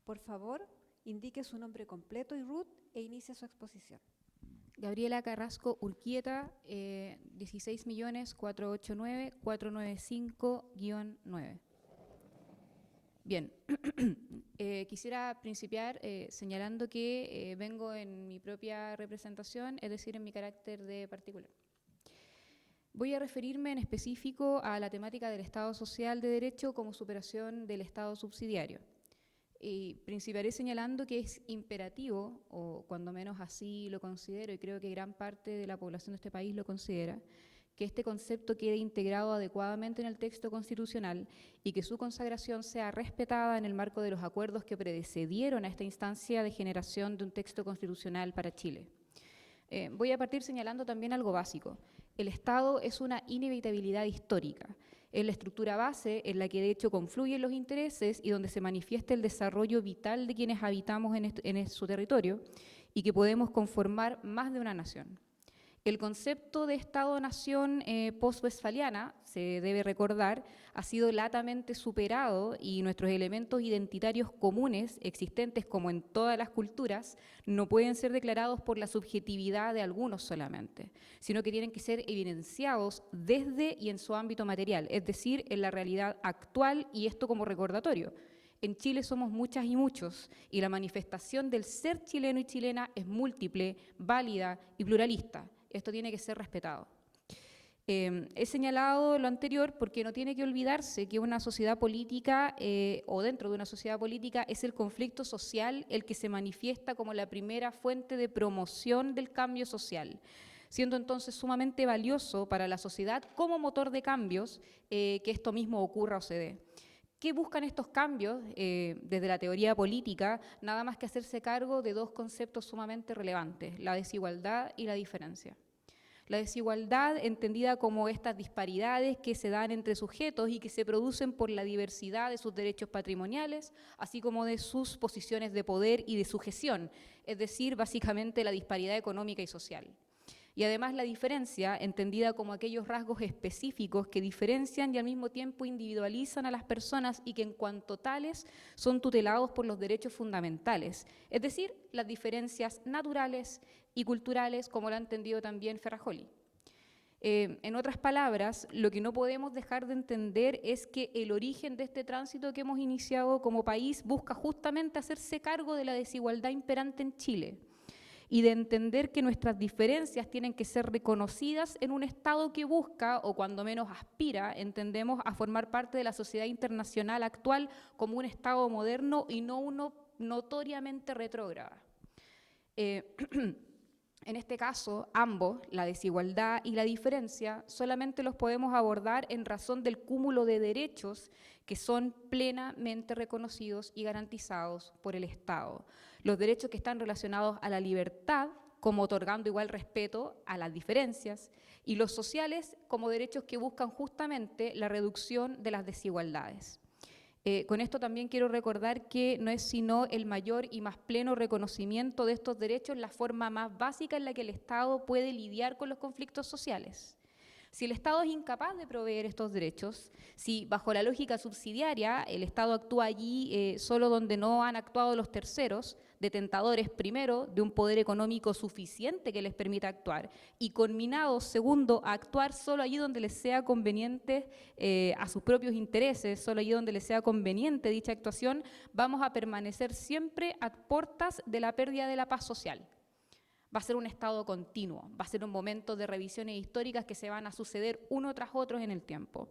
Por favor, indique su nombre completo y RUT e inicie su exposición. Gabriela Carrasco Urquieta, 16.489.495-9. Bien, quisiera principiar señalando que vengo en mi propia representación, es decir, en mi carácter de particular. Voy a referirme en específico a la temática del Estado Social de Derecho como superación del Estado subsidiario. Y principiaré señalando que es imperativo, o cuando menos así lo considero, y creo que gran parte de la población de este país lo considera, que este concepto quede integrado adecuadamente en el texto constitucional y que su consagración sea respetada en el marco de los acuerdos que precedieron a esta instancia de generación de un texto constitucional para Chile. Voy a partir señalando también algo básico. El Estado es una inevitabilidad histórica. Es la estructura base en la que de hecho confluyen los intereses y donde se manifiesta el desarrollo vital de quienes habitamos en su territorio y que podemos conformar más de una nación. El concepto de Estado-Nación post-westfaliana, se debe recordar, ha sido latamente superado y nuestros elementos identitarios comunes, existentes como en todas las culturas, no pueden ser declarados por la subjetividad de algunos solamente, sino que tienen que ser evidenciados desde y en su ámbito material, es decir, en la realidad actual, y esto como recordatorio. En Chile somos muchas y muchos, y la manifestación del ser chileno y chilena es múltiple, válida y pluralista. Esto tiene que ser respetado. He señalado lo anterior porque no tiene que olvidarse que una sociedad política o dentro de una sociedad política es el conflicto social el que se manifiesta como la primera fuente de promoción del cambio social, siendo entonces sumamente valioso para la sociedad como motor de cambios que esto mismo ocurra o se dé. ¿Qué buscan estos cambios desde la teoría política? Nada más que hacerse cargo de dos conceptos sumamente relevantes, la desigualdad y la diferencia. La desigualdad entendida como estas disparidades que se dan entre sujetos y que se producen por la diversidad de sus derechos patrimoniales, así como de sus posiciones de poder y de sujeción, es decir, básicamente la disparidad económica y social. Y además la diferencia, entendida como aquellos rasgos específicos que diferencian y al mismo tiempo individualizan a las personas y que en cuanto tales son tutelados por los derechos fundamentales, es decir, las diferencias naturales y culturales, como lo ha entendido también Ferrajoli. En otras palabras, lo que no podemos dejar de entender es que el origen de este tránsito que hemos iniciado como país busca justamente hacerse cargo de la desigualdad imperante en Chile y de entender que nuestras diferencias tienen que ser reconocidas en un Estado que busca, o cuando menos aspira, entendemos, a formar parte de la sociedad internacional actual como un Estado moderno y no uno notoriamente retrógrado. En este caso, ambos, la desigualdad y la diferencia, solamente los podemos abordar en razón del cúmulo de derechos que son plenamente reconocidos y garantizados por el Estado. Los derechos que están relacionados a la libertad, como otorgando igual respeto a las diferencias, y los sociales como derechos que buscan justamente la reducción de las desigualdades. Con esto también quiero recordar que no es sino el mayor y más pleno reconocimiento de estos derechos la forma más básica en la que el Estado puede lidiar con los conflictos sociales. Si el Estado es incapaz de proveer estos derechos, si bajo la lógica subsidiaria el Estado actúa allí solo donde no han actuado los terceros, detentadores primero de un poder económico suficiente que les permita actuar y conminados segundo a actuar solo allí donde les sea conveniente a sus propios intereses, solo allí donde les sea conveniente dicha actuación, vamos a permanecer siempre a puertas de la pérdida de la paz social. Va a ser un estado continuo, va a ser un momento de revisiones históricas que se van a suceder uno tras otro en el tiempo.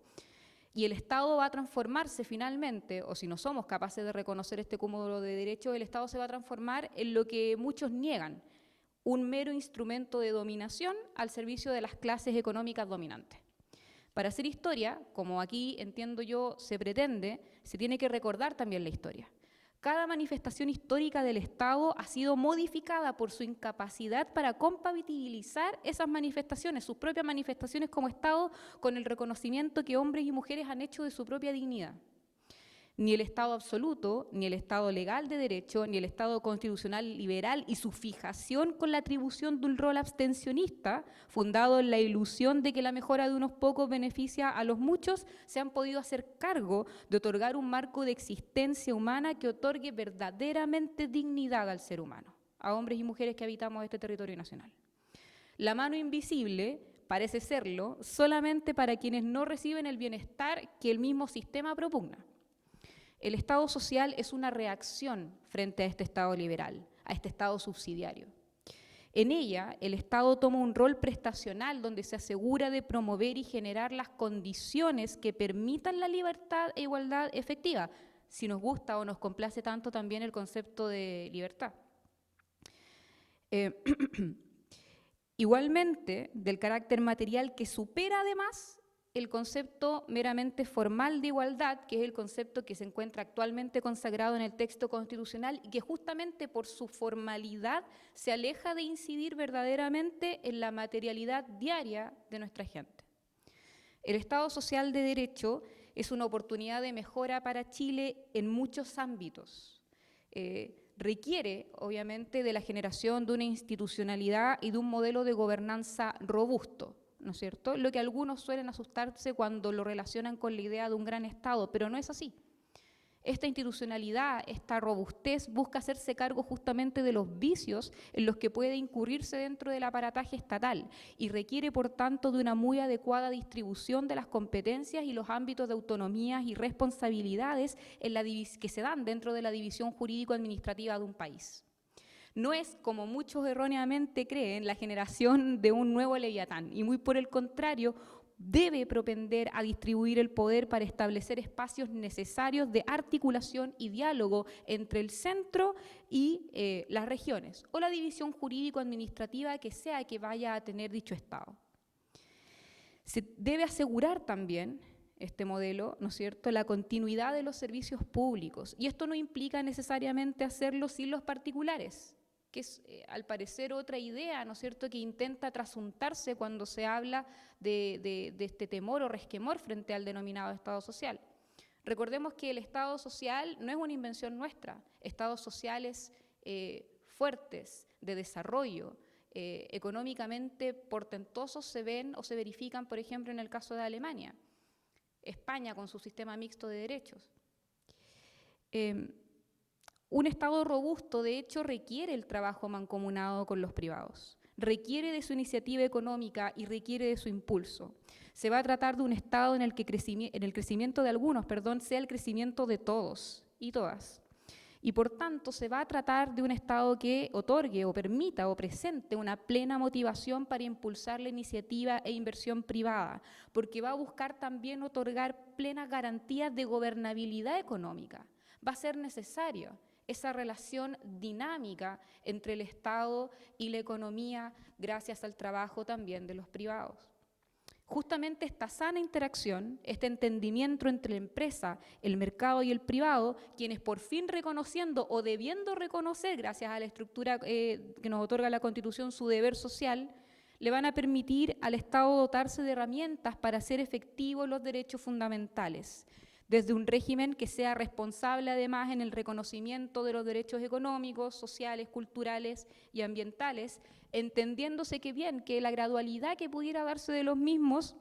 Y el Estado va a transformarse finalmente, o si no somos capaces de reconocer este cúmulo de derechos, el Estado se va a transformar en lo que muchos niegan, un mero instrumento de dominación al servicio de las clases económicas dominantes. Para hacer historia, como aquí entiendo yo se pretende, se tiene que recordar también la historia. Cada manifestación histórica del Estado ha sido modificada por su incapacidad para compatibilizar esas manifestaciones, sus propias manifestaciones como Estado, con el reconocimiento que hombres y mujeres han hecho de su propia dignidad. Ni el Estado absoluto, ni el Estado legal de derecho, ni el Estado constitucional liberal y su fijación con la atribución de un rol abstencionista, fundado en la ilusión de que la mejora de unos pocos beneficia a los muchos, se han podido hacer cargo de otorgar un marco de existencia humana que otorgue verdaderamente dignidad al ser humano, a hombres y mujeres que habitamos este territorio nacional. La mano invisible parece serlo solamente para quienes no reciben el bienestar que el mismo sistema propugna. El Estado social es una reacción frente a este Estado liberal, a este Estado subsidiario. En ella, el Estado toma un rol prestacional donde se asegura de promover y generar las condiciones que permitan la libertad e igualdad efectiva, si nos gusta o nos complace tanto también el concepto de libertad. Igualmente, del carácter material que supera además el concepto meramente formal de igualdad, que es el concepto que se encuentra actualmente consagrado en el texto constitucional y que justamente por su formalidad se aleja de incidir verdaderamente en la materialidad diaria de nuestra gente. El Estado social de derecho es una oportunidad de mejora para Chile en muchos ámbitos. Requiere, obviamente, de la generación de una institucionalidad y de un modelo de gobernanza robusto, ¿no es cierto? Lo que algunos suelen asustarse cuando lo relacionan con la idea de un gran Estado, pero no es así. Esta institucionalidad, esta robustez, busca hacerse cargo justamente de los vicios en los que puede incurrirse dentro del aparataje estatal y requiere, por tanto, de una muy adecuada distribución de las competencias y los ámbitos de autonomías y responsabilidades que se dan dentro de la división jurídico-administrativa de un país. No es, como muchos erróneamente creen, la generación de un nuevo Leviatán, y muy por el contrario, debe propender a distribuir el poder para establecer espacios necesarios de articulación y diálogo entre el centro y las regiones, o la división jurídico-administrativa que sea que vaya a tener dicho Estado. Se debe asegurar también este modelo, ¿no es cierto?, la continuidad de los servicios públicos, y esto no implica necesariamente hacerlo sin los particulares, que es, al parecer, otra idea, ¿no es cierto?, que intenta trasuntarse cuando se habla de este temor o resquemor frente al denominado Estado social. Recordemos que el Estado social no es una invención nuestra. Estados sociales fuertes, de desarrollo, económicamente portentosos se ven o se verifican, por ejemplo, en el caso de Alemania, España con su sistema mixto de derechos. Un Estado robusto, de hecho, requiere el trabajo mancomunado con los privados, requiere de su iniciativa económica y requiere de su impulso. Se va a tratar de un Estado en el que el crecimiento de algunos, sea el crecimiento de todos y todas. Y por tanto se va a tratar de un Estado que otorgue o permita o presente una plena motivación para impulsar la iniciativa e inversión privada, porque va a buscar también otorgar plenas garantías de gobernabilidad económica. Va a ser necesario esa relación dinámica entre el Estado y la economía gracias al trabajo también de los privados. Justamente esta sana interacción, este entendimiento entre la empresa, el mercado y el privado, quienes por fin reconociendo o debiendo reconocer, gracias a la estructura que nos otorga la Constitución, su deber social, le van a permitir al Estado dotarse de herramientas para hacer efectivos los derechos fundamentales, desde un régimen que sea responsable además en el reconocimiento de los derechos económicos, sociales, culturales y ambientales, entendiéndose que la gradualidad que pudiera darse de los mismos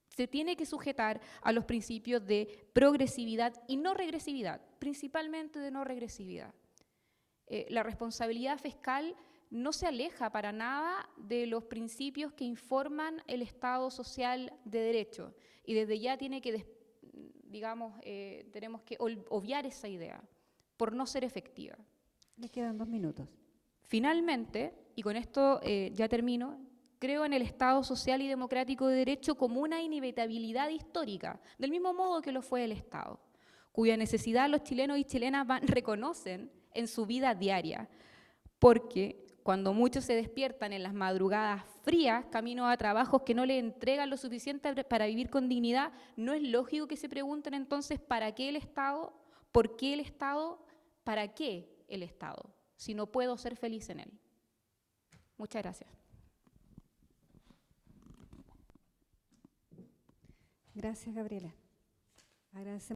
se tiene que sujetar a los principios de progresividad y no regresividad, principalmente de no regresividad. La responsabilidad fiscal no se aleja para nada de los principios que informan el Estado social de derecho, y desde ya tenemos que obviar esa idea por no ser efectiva. Le quedan 2 minutos. Finalmente, y con esto ya termino, creo en el Estado social y democrático de derecho como una inevitabilidad histórica, del mismo modo que lo fue el Estado, cuya necesidad los chilenos y chilenas reconocen en su vida diaria, porque cuando muchos se despiertan en las madrugadas frías, camino a trabajos que no les entregan lo suficiente para vivir con dignidad, no es lógico que se pregunten entonces ¿para qué el Estado? ¿Por qué el Estado? ¿Para qué el Estado? Si no puedo ser feliz en él. Muchas gracias. Gracias, Gabriela. Agradecemos.